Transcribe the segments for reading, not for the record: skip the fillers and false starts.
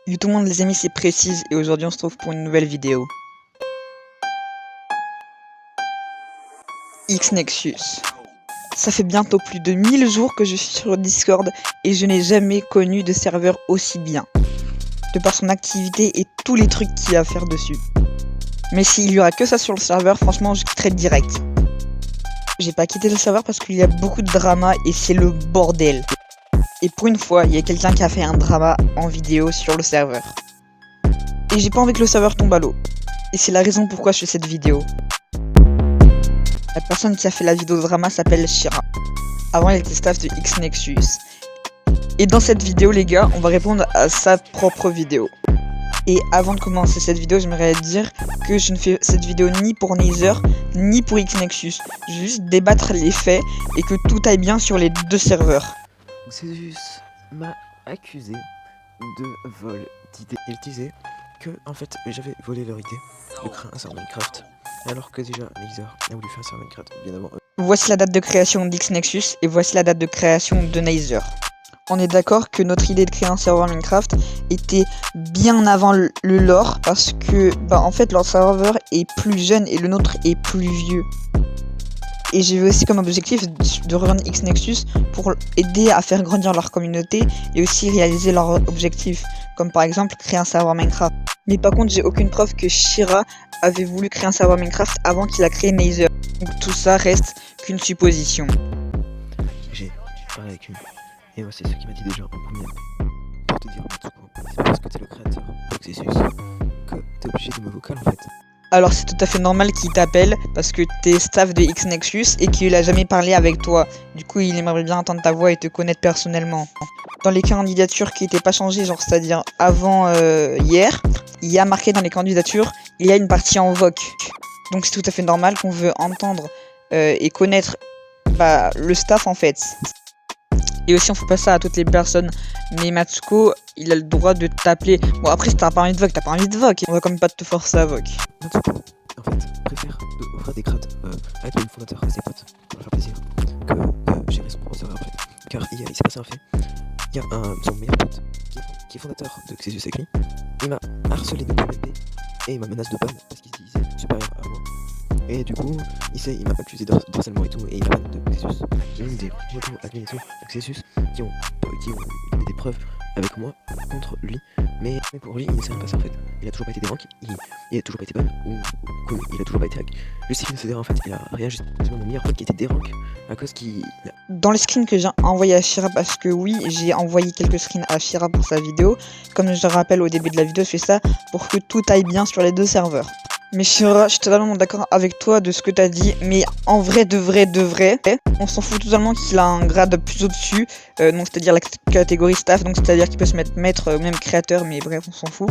Yo tout le monde les amis, c'est Précise et aujourd'hui on se retrouve pour une nouvelle vidéo. X-Nexus. Ça fait bientôt plus de 1000 jours que je suis sur Discord et je n'ai jamais connu de serveur aussi bien. De par son activité et tous les trucs qu'il y a à faire dessus. Mais s'il y aura que ça sur le serveur, franchement je quitterai direct. J'ai pas quitté le serveur parce qu'il y a beaucoup de drama et c'est le bordel. Et pour une fois, il y a quelqu'un qui a fait un drama en vidéo sur le serveur. Et j'ai pas envie que le serveur tombe à l'eau. Et c'est la raison pourquoi je fais cette vidéo. La personne qui a fait la vidéo drama s'appelle Shira. Avant elle était staff de X-Nexus. Et dans cette vidéo les gars, on va répondre à sa propre vidéo. Et avant de commencer cette vidéo, j'aimerais dire que je ne fais cette vidéo ni pour Nether, ni pour X-Nexus. Je vais juste débattre les faits et que tout aille bien sur les deux serveurs. Xesus m'a accusé de vol d'idées. Il disait que en fait j'avais volé leur idée de créer un serveur Minecraft, alors que déjà Nether a voulu faire un serveur Minecraft bien avant eux. Voici la date de création d'X-Nexus et voici la date de création de Nether. On est d'accord que notre idée de créer un serveur Minecraft était bien avant le lore parce que en fait leur serveur est plus jeune et le nôtre est plus vieux. Et j'ai aussi comme objectif de rejoindre X-Nexus pour aider à faire grandir leur communauté et aussi réaliser leurs objectifs, comme par exemple créer un serveur Minecraft. Mais par contre j'ai aucune preuve que Shira avait voulu créer un serveur Minecraft avant qu'il a créé Nether. Donc tout ça reste qu'une supposition. J'ai parlé avec une, et moi c'est ce qui m'a dit déjà en premier. Pour te dire Matsuko, c'est parce que t'es le créateur de Xesus que t'es obligé de me vocal en fait. Alors c'est tout à fait normal qu'il t'appelle parce que t'es staff de X-Nexus et qu'il a jamais parlé avec toi. Du coup il aimerait bien entendre ta voix et te connaître personnellement. Dans les candidatures qui n'étaient pas changées, genre c'est-à-dire avant hier, il y a marqué dans les candidatures, il y a une partie en voc. Donc c'est tout à fait normal qu'on veut entendre et connaître le staff en fait. Et aussi on fait pas ça à toutes les personnes. Mais Matsuko, il a le droit de t'appeler. Bon après si t'as pas envie de voc, t'as pas envie de voc. On va quand même pas te forcer à voc. Matsuko, en fait, préfère offrir des grades à être le fondateur à ses potes, pour leur faire plaisir, que gérer son propre serveur après. Car il s'est passé un fait, il y a son meilleur pote qui est fondateur de Xesus avec lui, il m'a harcelé de PvP et il m'a menacé de ban parce qu'il se disait supérieur à moi. Et du coup, il m'a accusé d'harcèlement et tout, et il m'a ban de Xesus. J'ai même des retours admin et tout de Xesus qui ont donné des preuves avec moi contre lui, mais pour lui, il ne s'est rien passé en fait. Il a toujours pas été dérank, il a toujours pas été ban, ou il a toujours pas été hack. Juste il ne s'est dérank en fait, il a rien, juste mon meilleur pote qui était dérank à cause qu'il... Dans les screens que j'ai envoyé à Shira, parce que oui, j'ai envoyé quelques screens à Shira pour sa vidéo, comme je le rappelle au début de la vidéo, je fais ça pour que tout aille bien sur les deux serveurs. Mais Shira, je suis totalement d'accord avec toi de ce que t'as dit, mais en vrai, de vrai, on s'en fout totalement qu'il a un grade plus au-dessus, donc c'est-à-dire la catégorie staff, donc c'est-à-dire qu'il peut se mettre maître, même créateur, mais bref, on s'en fout.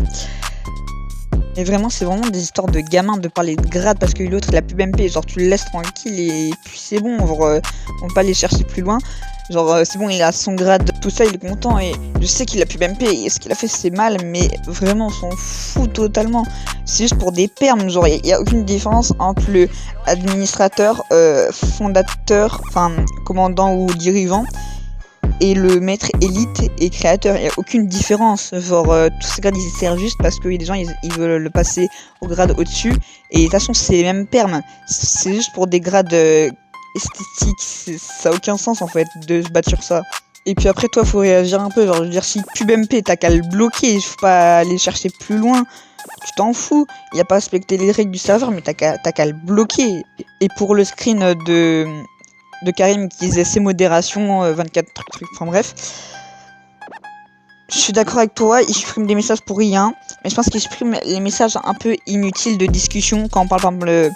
Mais vraiment, c'est vraiment des histoires de gamins de parler de grade parce que l'autre il a plus BMP, genre tu le laisses tranquille et puis c'est bon, genre on va pas aller chercher plus loin. Genre c'est bon, il a son grade, tout ça, il est content et je sais qu'il a plus BMP et ce qu'il a fait c'est mal, mais vraiment on s'en fout totalement. C'est juste pour des permes, genre il y a aucune différence entre le administrateur, fondateur, enfin commandant ou dirigeant et le maître élite et créateur. Il n'y a aucune différence, genre tous ces grades ils servent juste parce que les gens ils veulent le passer au grade au-dessus et de toute façon c'est les mêmes permes, c'est juste pour des grades esthétiques, ça a aucun sens en fait de se battre sur ça. Et puis après toi faut réagir un peu, genre je veux dire si pub MP t'as qu'à le bloquer, faut pas aller chercher plus loin, tu t'en fous, il n'y a pas à respecter les règles du serveur mais t'as qu'à le bloquer. Et pour le screen de Karim qui disait ses modérations, 24 trucs, enfin bref. Je suis d'accord avec toi, il supprime des messages pour rien, mais je pense qu'il supprime les messages un peu inutiles de discussion quand on parle par exemple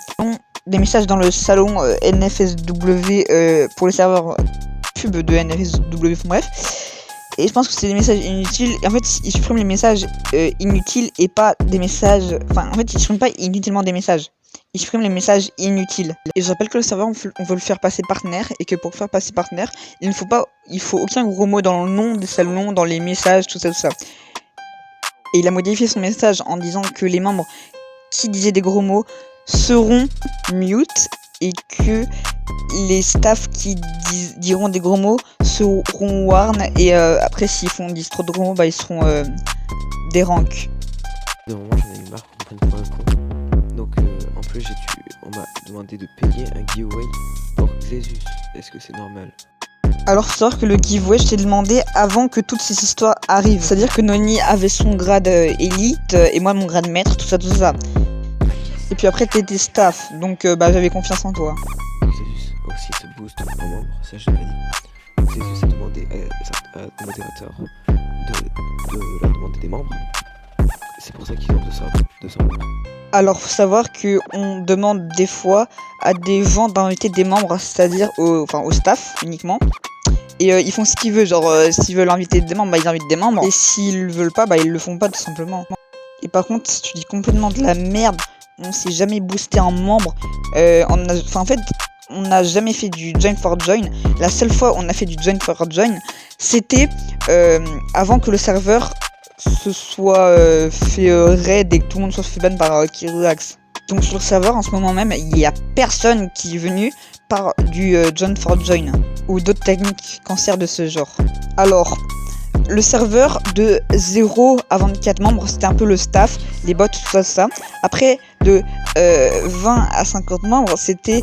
des messages dans le salon NFSW pour les serveurs pub de NFSW, enfin bref. Et je pense que c'est des messages inutiles, et en fait il supprime les messages inutiles et pas des messages, enfin en fait il supprime pas inutilement des messages. Il supprime les messages inutiles. Et je rappelle que le serveur, on veut le faire passer partenaire, et que pour le faire passer partenaire, il faut aucun gros mot dans le nom des salons, dans les messages, tout ça. Et il a modifié son message en disant que les membres qui disaient des gros mots seront mute, et que les staffs qui diront des gros mots seront warn et après s'ils disent trop de gros mots, bah ils seront des ranks. De moment j'en ai eu marre qu'on me prenne pour un con. Donc en plus on m'a demandé de payer un giveaway pour Xesus. Est-ce que c'est normal? Alors faut savoir que le giveaway je t'ai demandé avant que toutes ces histoires arrivent. C'est-à-dire que Noni avait son grade élite et moi mon grade maître, tout ça. Et puis après t'étais staff, donc bah j'avais confiance en toi. Xesus aussi se booste en membre, ça je l'ai dit. Xesus a demandé au modérateur de leur demander des membres. C'est pour ça qu'ils ont 200 membres. Alors faut savoir que on demande des fois à des gens d'inviter des membres, c'est-à-dire au staff uniquement. Et ils font ce qu'ils veulent, genre s'ils veulent inviter des membres, bah ils invitent des membres. Et s'ils veulent pas, bah ils le font pas tout simplement. Et par contre, si tu dis complètement de la merde, on s'est jamais boosté un membre. En fait, on n'a jamais fait du join for join. La seule fois où on a fait du join for join, c'était avant que le serveur se soit fait raid et que tout le monde soit fait ban par Kiruax. Donc sur le serveur en ce moment même, il y a personne qui est venu par du join for join ou d'autres techniques cancer de ce genre. Alors, le serveur de 0 à 24 membres, c'était un peu le staff, les bots, tout ça. Après, de 20 à 50 membres, c'était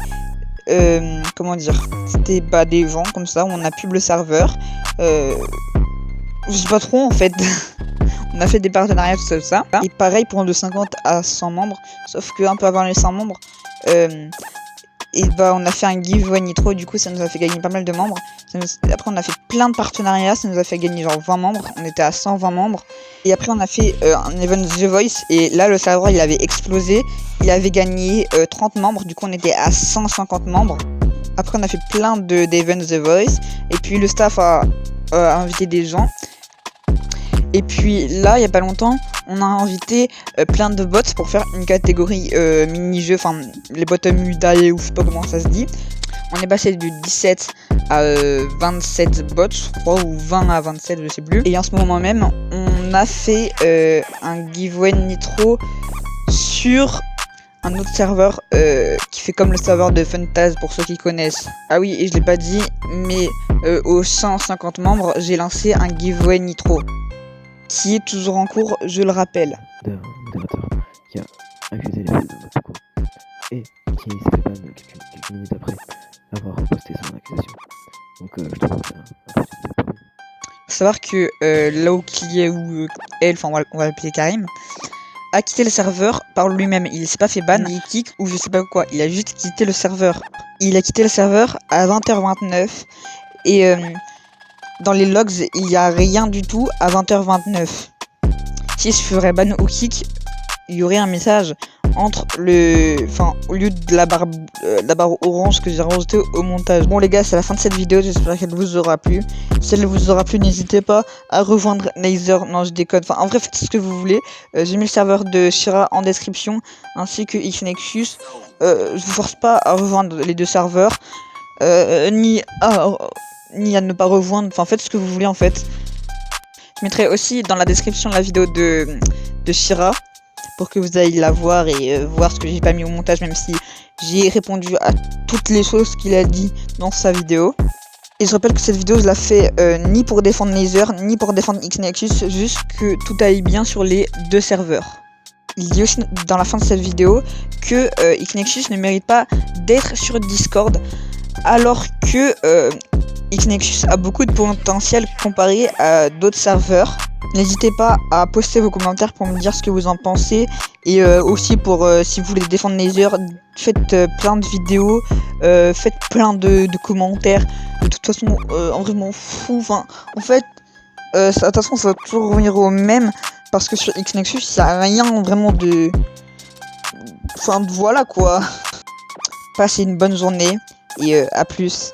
c'était des gens comme ça, on a pub le serveur. Je sais pas trop en fait. On a fait des partenariats, tout ça. Et pareil pour de 50 à 100 membres. Sauf que un peu avant les 100 membres, et bah on a fait un giveaway Nitro. Du coup, ça nous a fait gagner pas mal de membres. Après, on a fait plein de partenariats. Ça nous a fait gagner genre 20 membres. On était à 120 membres. Et après, on a fait un event The Voice. Et là, le serveur, il avait explosé. Il avait gagné 30 membres. Du coup, on était à 150 membres. Après, on a fait plein d'events The Voice. Et puis, le staff a invité des gens. Et puis là, il y a pas longtemps, on a invité plein de bots pour faire une catégorie mini-jeu, enfin les bots Mudae ou je sais pas comment ça se dit. On est passé du 17 à 27 bots, je crois, ou 20 à 27, je sais plus. Et en ce moment même, on a fait un giveaway Nitro sur un autre serveur qui fait comme le serveur de Funtaz pour ceux qui connaissent. Ah oui, et je l'ai pas dit, mais aux 150 membres, j'ai lancé un giveaway Nitro qui est toujours en cours, je le rappelle. D'un modérateur qui a accusé les fans de Matuko et qui s'est fait ban quelques minutes après avoir posté son accusation. Donc je te demande un peu de parole. Faut savoir que Laoki ou elle, enfin on va l'appeler Karim, a quitté le serveur par lui-même. Il s'est pas fait ban, ni kick ou je sais pas quoi. Il a juste quitté le serveur. Il a quitté le serveur à 20h29 et dans les logs, il n'y a rien du tout à 20h29. Si je ferais ban ou kick, il y aurait un message entre au lieu de la barre orange que j'ai rajouté au montage. Bon les gars, c'est la fin de cette vidéo, j'espère qu'elle vous aura plu. Si elle vous aura plu, n'hésitez pas à rejoindre Laser, non je déconne, enfin en vrai faites ce que vous voulez. J'ai mis le serveur de Shira en description, ainsi que Xnexus. Je vous force pas à rejoindre les deux serveurs, ni à ne pas rejoindre, enfin faites ce que vous voulez en fait. Je mettrai aussi dans la description la vidéo de Shira pour que vous ayez la voir et voir ce que j'ai pas mis au montage, même si j'ai répondu à toutes les choses qu'il a dit dans sa vidéo. Et je rappelle que cette vidéo je la fais ni pour défendre Laser ni pour défendre Xnexus, juste que tout aille bien sur les deux serveurs. Il dit aussi dans la fin de cette vidéo que Xnexus ne mérite pas d'être sur Discord, alors que Xnexus a beaucoup de potentiel comparé à d'autres serveurs. N'hésitez pas à poster vos commentaires pour me dire ce que vous en pensez. Et aussi pour si vous voulez défendre Laser, faites plein de vidéos, faites plein de commentaires. De toute façon, en vrai, je m'en fous. Enfin, en fait, de toute façon, ça va toujours revenir au même. Parce que sur Xnexus, il n'y a rien vraiment de... Enfin, voilà quoi. Passez une bonne journée et à plus.